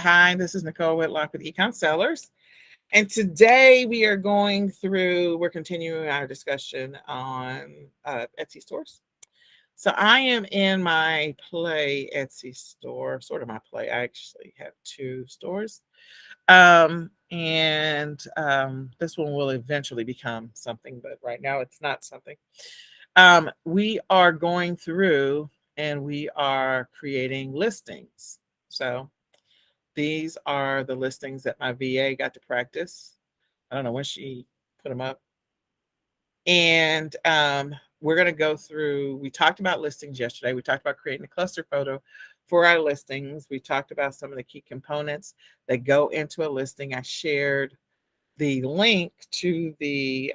Hi, this is Nicole Whitlock with eCom Sellers. And today we're continuing our discussion on Etsy stores. So I am in my Play Etsy store, sort of my Play. I actually have two stores. And this one will eventually become something, but right now it's not something. We are going through and we are creating listings. So these are the listings that my VA got to practice. I don't know when she put them up. And we're going to go through, we talked about listings yesterday. We talked about creating a cluster photo for our listings. We talked about some of the key components that go into a listing. I shared the link to the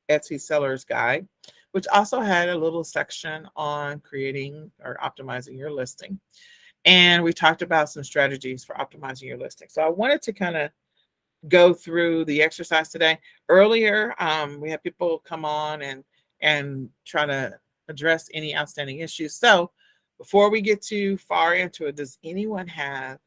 Etsy Sellers Guide, which also had a little section on creating or optimizing your listing. And we talked about some strategies for optimizing your listing. So I wanted to kind of go through the exercise today. Earlier, we had people come on and try to address any outstanding issues. So before we get too far into it, does anyone have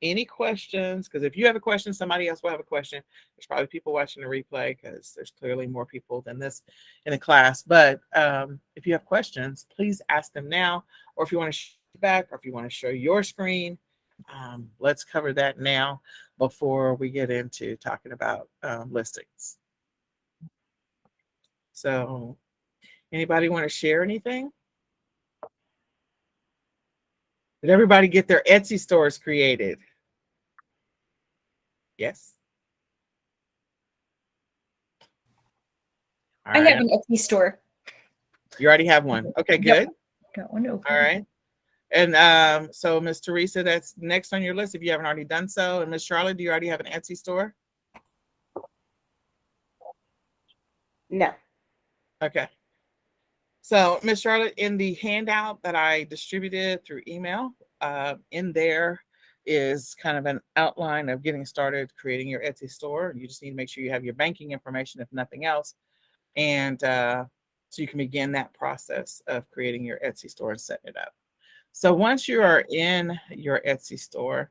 any questions? Because if you have a question, somebody else will have a question. There's probably people watching the replay because there's clearly more people than this in the class. But if you have questions, please ask them now. Or if you want to back, or if you want to show your screen, let's cover that now before we get into talking about listings. So anybody want to share anything? Did everybody get their Etsy stores created? Yes. I have an Etsy store. You already have one. Okay, good. Yep. Got one open. All right. And so Miss Teresa, that's next on your list if you haven't already done so. And Miss Charlotte, do you already have an Etsy store? No. Okay. So Miss Charlotte, in the handout that I distributed through email, in there is kind of an outline of getting started creating your Etsy store. You just need to make sure you have your banking information, if nothing else. And so you can begin that process of creating your Etsy store and setting it up. So once you are in your Etsy store,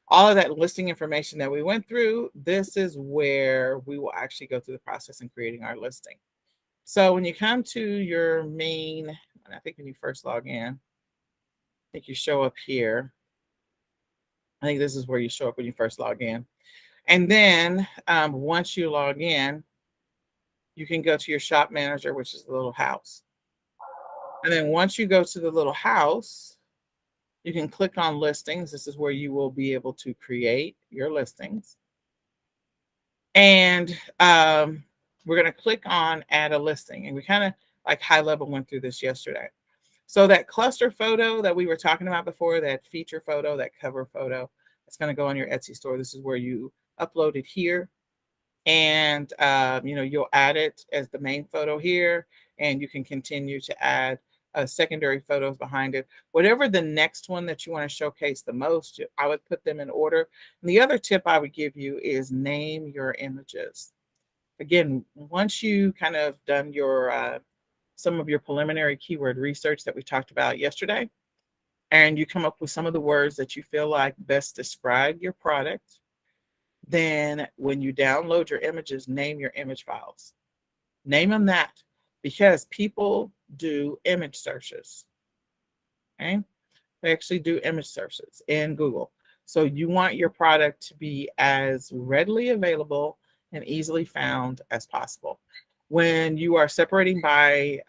all of that listing information that we went through, this is where we will actually go through the process in creating our listing. So when you come to your main, and I think when you first log in, I think you show up here. I think this is where you show up when you first log in. And then once you log in, you can go to your shop manager, which is the little house. And then once you go to the little house, you can click on listings. This is where you will be able to create your listings. And we're going to click on add a listing. And we kind of like high level went through this yesterday. So that cluster photo that we were talking about before, that feature photo, that cover photo, it's going to go on your Etsy store. This is where you upload it here. And, you'll add it as the main photo here. And you can continue to add secondary photos behind it. Whatever the next one that you want to showcase the most, I would put them in order. And the other tip I would give you is name your images. Again, once you kind of done your some of your preliminary keyword research that we talked about yesterday, and you come up with some of the words that you feel like best describe your product, then when you download your images, name your image files. Name them that, because people do image searches. Okay? They actually do image searches in Google. So you want your product to be as readily available and easily found as possible. When you are separating by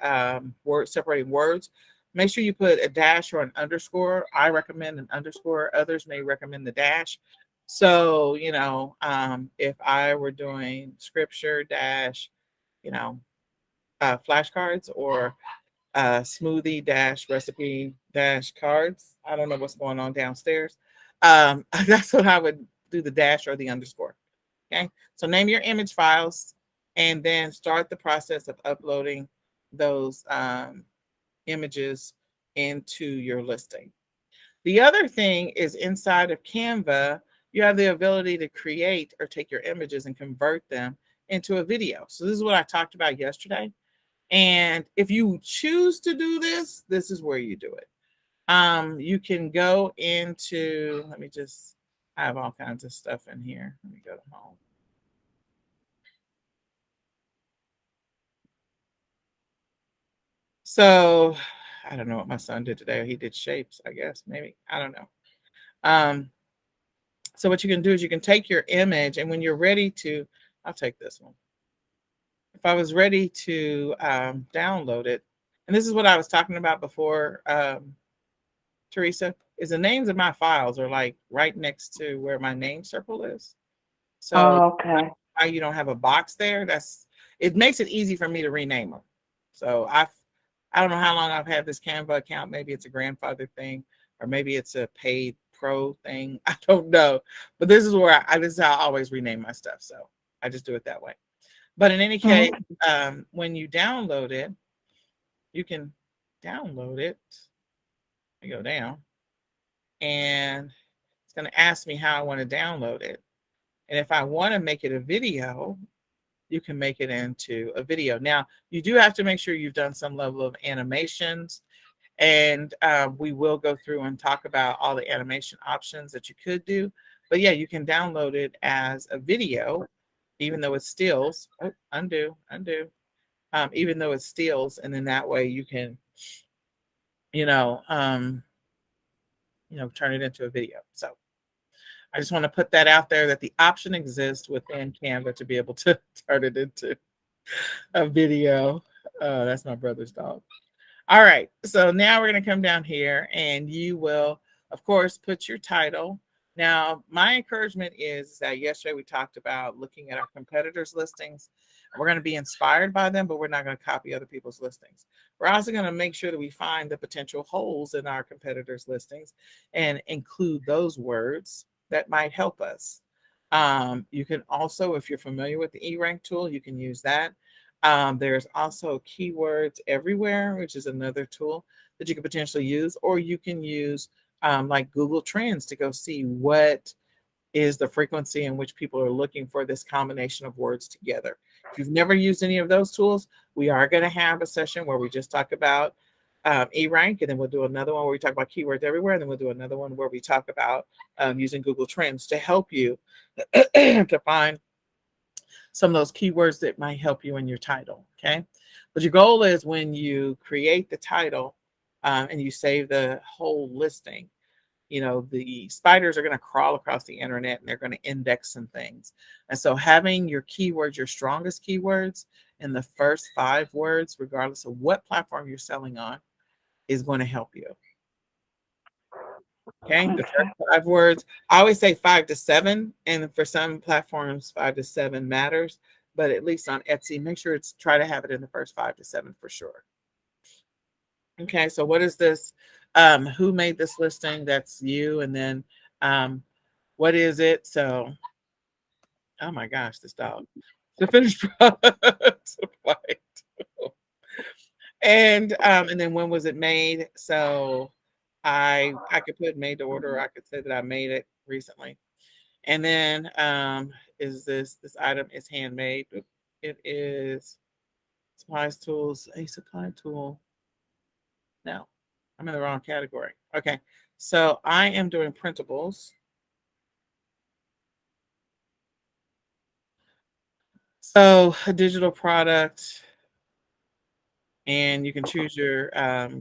separating words, make sure you put a dash or an underscore. I recommend an underscore. Others may recommend the dash. So, if I were doing scripture dash, flashcards, or smoothie dash recipe dash cards. I don't know what's going on downstairs. That's what I would do, the dash or the underscore. Okay. So name your image files and then start the process of uploading those images into your listing. The other thing is inside of Canva, you have the ability to create or take your images and convert them into a video. So this is what I talked about yesterday. And if you choose to do this, this is where you do it. You can go into, let me just I have all kinds of stuff in here. Let me go to home. So I don't know what my son did today. He did shapes, I guess, maybe. I don't know. Um, so what you can do is you can take your image, and when you're ready to, I'll take this one. If I was ready to download it, and this is what I was talking about before, Teresa, is the names of my files are like right next to where my name circle is. So Okay. why you don't have a box there, it makes it easy for me to rename them. So I don't know how long I've had this Canva account. Maybe it's a grandfather thing, or maybe it's a paid pro thing. I don't know. But this is where this is how I always rename my stuff. So I just do it that way. But in any case, when you download it, you can download it. I go down, and it's going to ask me how I want to download it. And if I want to make it a video, you can make it into a video. Now, you do have to make sure you've done some level of animations, and we will go through and talk about all the animation options that you could do. But yeah, you can download it as a video, even though it's stills. Oh, undo. Even though it's stills, and then that way you can, you know, turn it into a video. So I just want to put that out there, that the option exists within Canva to be able to turn it into a video. That's my brother's dog. All right, so now we're going to come down here, and you will, of course, put your title. Now, my encouragement is that yesterday we talked about looking at our competitors' listings. We're going to be inspired by them, but we're not going to copy other people's listings. We're also going to make sure that we find the potential holes in our competitors' listings and include those words that might help us. You can also, if you're familiar with the eRank tool, you can use that. There's also keywords everywhere, which is another tool that you could potentially use, or you can use like Google Trends to go see what is the frequency in which people are looking for this combination of words together. If you've never used any of those tools, we are going to have a session where we just talk about eRank, and then we'll do another one where we talk about keywords everywhere, and then we'll do another one where we talk about using Google Trends to help you to find some of those keywords that might help you in your title. Okay. But your goal is, when you create the title and you save the whole listing, the spiders are going to crawl across the internet, and they're going to index some things. And so having your keywords, your strongest keywords in the first 5 words, regardless of what platform you're selling on, is going to help you. Okay, the first 5 words. I always say 5 to 7, and for some platforms 5 to 7 matters, but at least on Etsy, make sure try to have it in the first 5 to 7 for sure. Okay, so what is this? Who made this listing? That's you. And then what is it? So, oh my gosh, this dog. The finished product. And then when was it made? So I could put made to order. I could say that I made it recently. And then is this item is handmade. It is supplies tools, a supply tool. No, I'm in the wrong category. Okay, so I am doing printables. So a digital product, and you can choose your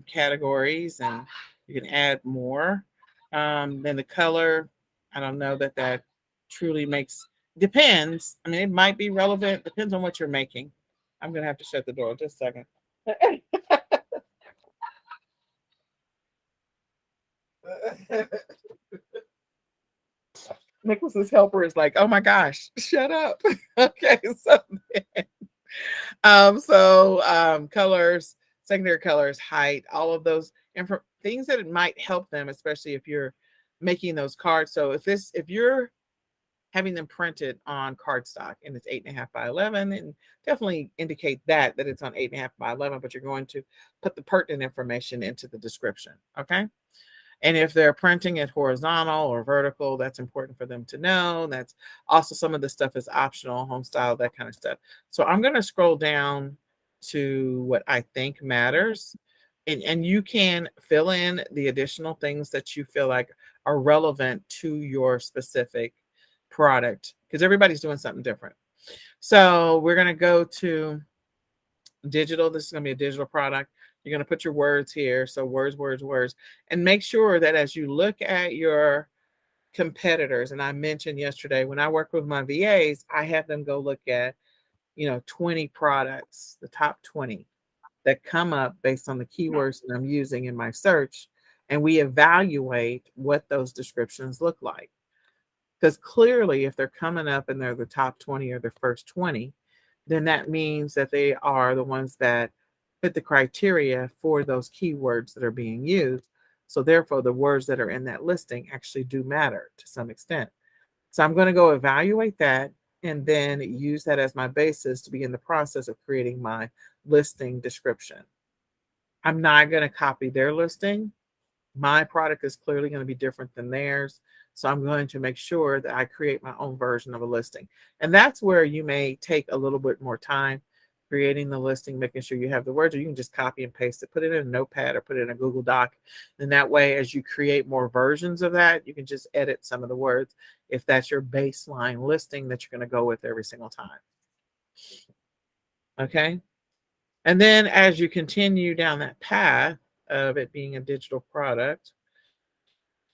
categories, and you can add more. Then the color, I don't know that truly depends. I mean, it might be relevant, depends on what you're making. I'm gonna have to shut the door just a second. Nicholas's helper is like, oh my gosh, shut up. Okay, so colors, secondary colors, height, all of those things that it might help them, especially if you're making those cards. So if you're having them printed on cardstock and it's 8.5 by 11, and definitely indicate that it's on 8.5 by 11, but you're going to put the pertinent information into the description. Okay. And if they're printing it horizontal or vertical, that's important for them to know. That's also, some of the stuff is optional, home style, that kind of stuff. So I'm going to scroll down to what I think matters. And you can fill in the additional things that you feel like are relevant to your specific product, because everybody's doing something different. So we're going to go to digital. This is going to be a digital product. You're going to put your words here. So words, words, words, and make sure that as you look at your competitors, and I mentioned yesterday when I work with my VAs, I have them go look at, 20 products, the top 20 that come up based on the keywords that I'm using in my search. And we evaluate what those descriptions look like. Because clearly, if they're coming up and they're the top 20 or the first 20, then that means that they are the ones that fit the criteria for those keywords that are being used. So therefore, the words that are in that listing actually do matter to some extent. So I'm going to go evaluate that and then use that as my basis to begin the process of creating my listing description. I'm not going to copy their listing. My product is clearly going to be different than theirs. So I'm going to make sure that I create my own version of a listing. And that's where you may take a little bit more time creating the listing, making sure you have the words, or you can just copy and paste it, put it in a notepad or put it in a Google Doc. And that way, as you create more versions of that, you can just edit some of the words if that's your baseline listing that you're going to go with every single time. Okay. And then as you continue down that path of it being a digital product,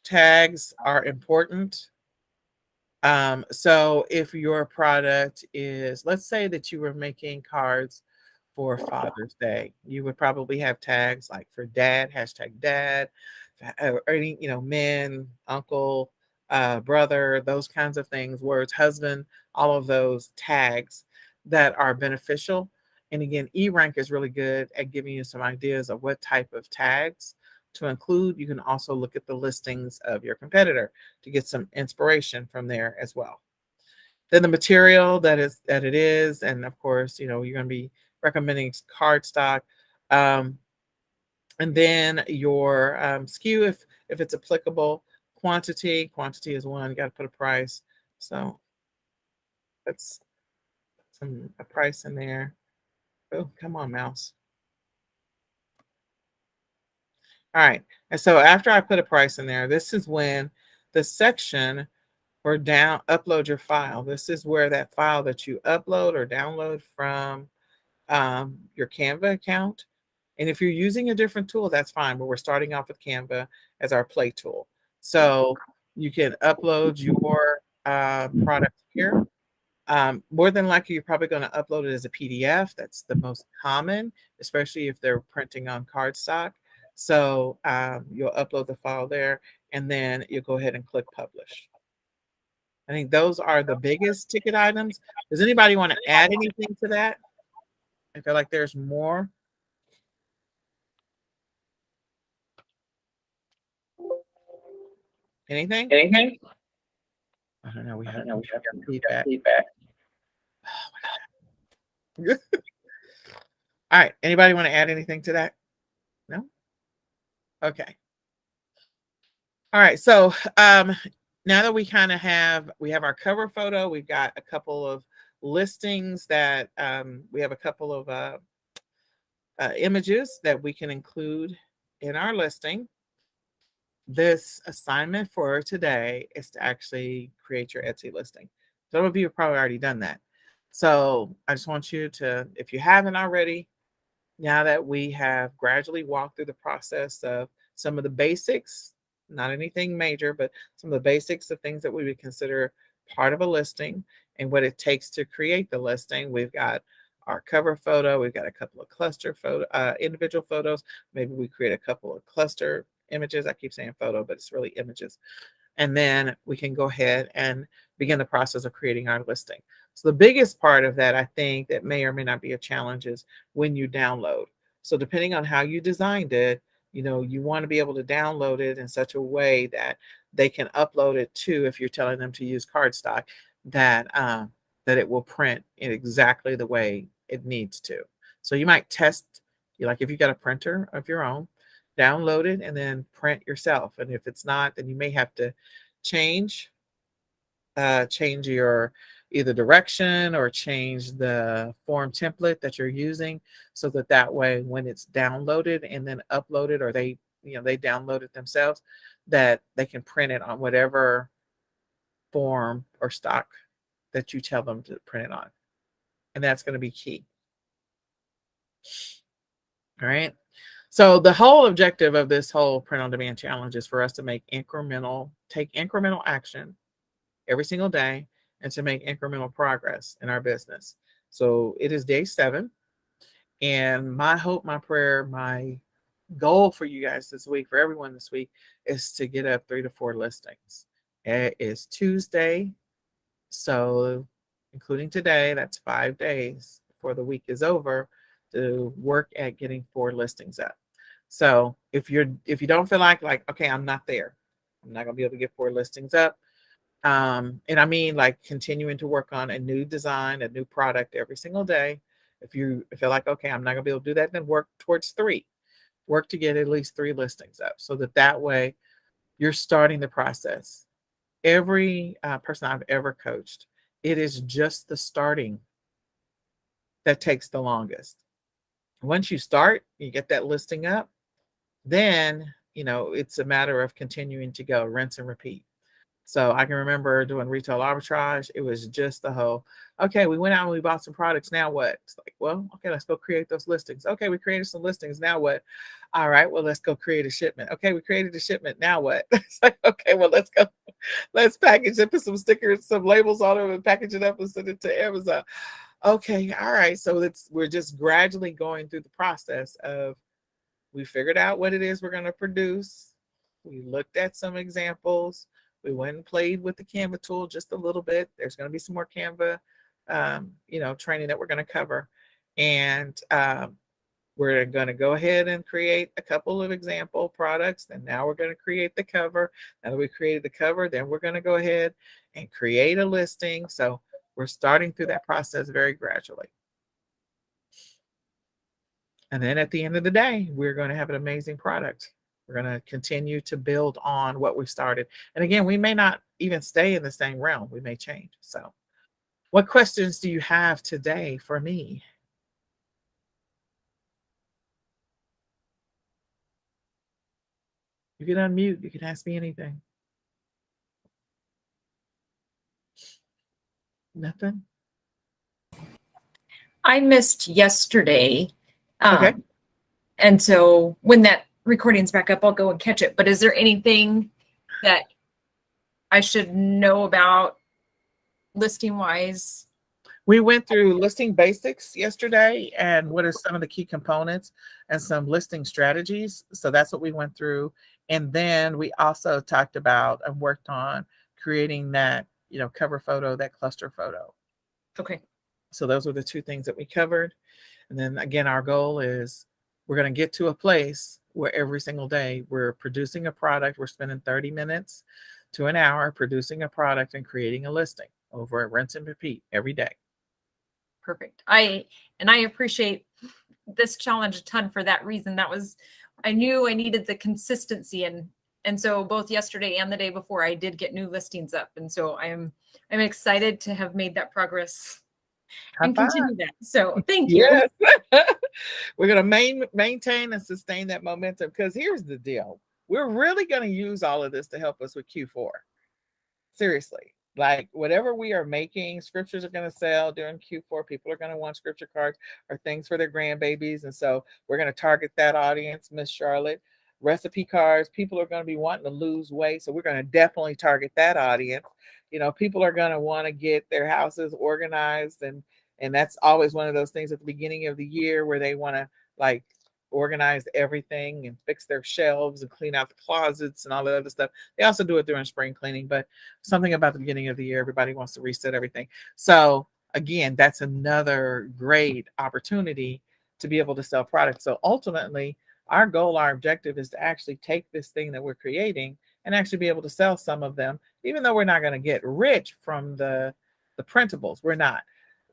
tags are important. So if your product is, let's say that you were making cards for Father's Day, you would probably have tags like for dad, #dad, or any, men, uncle, brother, those kinds of things, words, husband, all of those tags that are beneficial. And again, eRank is really good at giving you some ideas of what type of tags to include. You can also look at the listings of your competitor to get some inspiration from there as well. Then the material that it is, and of course, you're going to be recommending cardstock. And then your SKU, if it's applicable. Quantity is one. You got to put a price. So that's a price in there. Oh, come on, mouse. All right. And so after I put a price in there, this is when the section for upload your file. This is where that file that you upload or download from your Canva account. And if you're using a different tool, that's fine. But we're starting off with Canva as our play tool. So you can upload your product here. More than likely, you're probably going to upload it as a PDF. That's the most common, especially if they're printing on cardstock. So you'll upload the file there, and then you'll go ahead and click publish. I think those are the biggest ticket items. Does anybody want to add anything to that? I feel like there's more. Anything? Anything? I don't know. We have Feedback. feedback. All right. Anybody want to add anything to that? No? Okay. All right. So now that we kind of have our cover photo, we've got a couple of listings that we have a couple of images that we can include in our listing. This assignment for today is to actually create your Etsy listing. Some of you have probably already done that. So I just want you to, if you haven't already, now that we have gradually walked through the process of some of the basics, not anything major, but some of the basics of things that we would consider part of a listing and what it takes to create the listing. We've got our cover photo. We've got a couple of cluster individual photos. Maybe we create a couple of cluster images. I keep saying photo, but it's really images. And then we can go ahead and begin the process of creating our listing. So the biggest part of that, I think, that may or may not be a challenge is when you download. So depending on how you designed it, you want to be able to download it in such a way that they can upload it to, if you're telling them to use cardstock, that it will print in exactly the way it needs to. So you might test, like if you got a printer of your own, download it and then print yourself. And if it's not, then you may have to change your either direction or change the form template that you're using so that way when it's downloaded and then uploaded, or they they download it themselves, that they can print it on whatever form or stock that you tell them to print it on. And that's going to be key. All right. So the whole objective of this whole print on demand challenge is for us to take incremental action every single day and to make incremental progress in our business. So it is day 7. And my hope, my prayer, my goal for you guys this week, for everyone this week, is to get up 3 to 4 listings. It is Tuesday. So including today, that's 5 days before the week is over to work at getting 4 listings up. So if you don't feel like, okay, I'm not there, I'm not gonna be able to get 4 listings up. And I mean, like, continuing to work on a new design, a new product every single day. If you feel like, okay, I'm not gonna be able to do that, then work towards 3. Work to get at least 3 listings up, so that way you're starting the process. Every person I've ever coached, it is just the starting that takes the longest. Once you start, you get that listing up, then it's a matter of continuing to go, rinse and repeat. So I can remember doing retail arbitrage. It was just the whole, okay, we went out and we bought some products. Now what? It's like, well, okay, let's go create those listings. Okay, we created some listings. Now what? All right, well, let's go create a shipment. Okay, we created a shipment. Now what? It's like, okay, well, let's package it, put some stickers, some labels on it, and package it up and send it to Amazon. Okay, all right. So we're just gradually going through the process of, we figured out what it is we're going to produce. We looked at some examples. We went and played with the Canva tool just a little bit. There's going to be some more Canva, training that we're going to cover. And we're going to go ahead and create a couple of example products. And now we're going to create the cover. Now that we created the cover, then we're going to go ahead and create a listing. So we're starting through that process very gradually. And then at the end of the day, we're going to have an amazing product. We're going to continue to build on what we started. And again, we may not even stay in the same realm. We may change. So what questions do you have today for me? You can unmute. You can ask me anything. Nothing? I missed yesterday. Okay. And so when that recording's back up, I'll go and catch it. But is there anything that I should know about listing wise? We went through listing basics yesterday and what are some of the key components and some listing strategies. So that's what we went through. And then we also talked about and worked on creating that, cover photo, that cluster photo. Okay. So those were the 2 things that we covered. And then again, our goal is we're going to get to a place where every single day we're producing a product. We're spending 30 minutes to an hour producing a product and creating a listing over at rinse and repeat every day. Perfect. I appreciate this challenge a ton for that reason. I knew I needed the consistency, and so both yesterday and the day before I did get new listings up. And so I'm excited to have made that progress and continue that. So thank you. Yes. We're going to maintain and sustain that momentum, because here's the deal. We're really going to use all of this to help us with Q4. Seriously. Like, whatever we are making, scriptures are going to sell during Q4. People are going to want scripture cards or things for their grandbabies. And so we're going to target that audience, Miss Charlotte. Recipe cards, people are going to be wanting to lose weight. So we're going to definitely target that audience. People are going to want to get their houses organized. And that's always one of those things at the beginning of the year where they want to, like, organize everything and fix their shelves and clean out the closets and all that other stuff. They also do it during spring cleaning, but something about the beginning of the year, everybody wants to reset everything. So again, that's another great opportunity to be able to sell products. So ultimately, our goal, our objective is to actually take this thing that we're creating and actually be able to sell some of them, even though we're not going to get rich from the printables. We're not.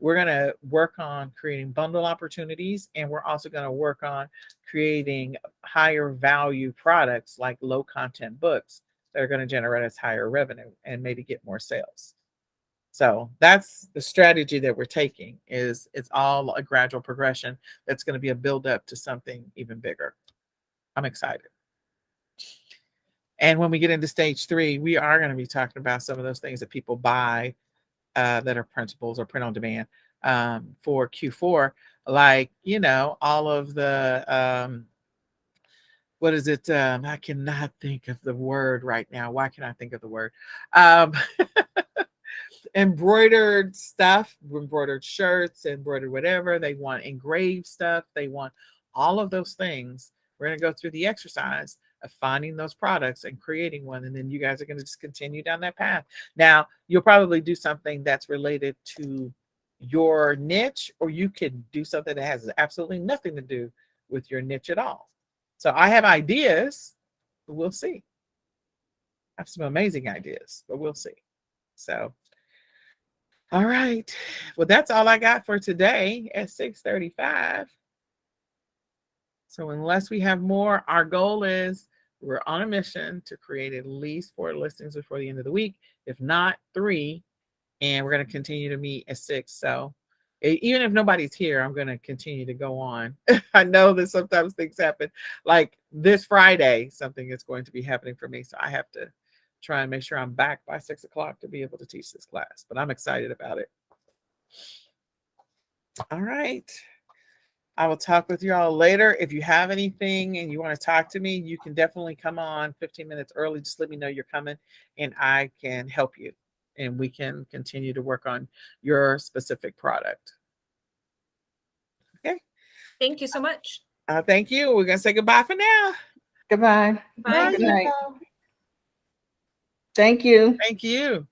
We're going to work on creating bundle opportunities, and we're also going to work on creating higher value products like low content books that are going to generate us higher revenue and maybe get more sales. So that's the strategy that we're taking. It's all a gradual progression that's going to be a build up to something even bigger. I'm excited. And when we get into stage 3, we are going to be talking about some of those things that people buy that are printables or print on demand for Q4, like, all of the, what is it? I cannot think of the word right now. Why can I think of the word? Um, embroidered stuff, embroidered shirts, embroidered whatever. They want engraved stuff. They want all of those things. We're going to go through the exercise of finding those products and creating one. And then you guys are going to just continue down that path. Now, you'll probably do something that's related to your niche, or you could do something that has absolutely nothing to do with your niche at all. So I have ideas, but we'll see. I have some amazing ideas, but we'll see. So, all right. Well, that's all I got for today at 6:35. So unless we have more, our goal is we're on a mission to create at least 4 listings before the end of the week, if not 3. And we're going to continue to meet at 6. So even if nobody's here, I'm going to continue to go on. I know that sometimes things happen. Like this Friday, something is going to be happening for me. So I have to try and make sure I'm back by 6 o'clock to be able to teach this class. But I'm excited about it. All right. I will talk with you all later. If you have anything and you want to talk to me, you can definitely come on 15 minutes early. Just let me know you're coming and I can help you. And we can continue to work on your specific product. Okay. Thank you so much. Thank you. We're going to say goodbye for now. Goodbye. Bye. Good night. y'all. Thank you. Thank you.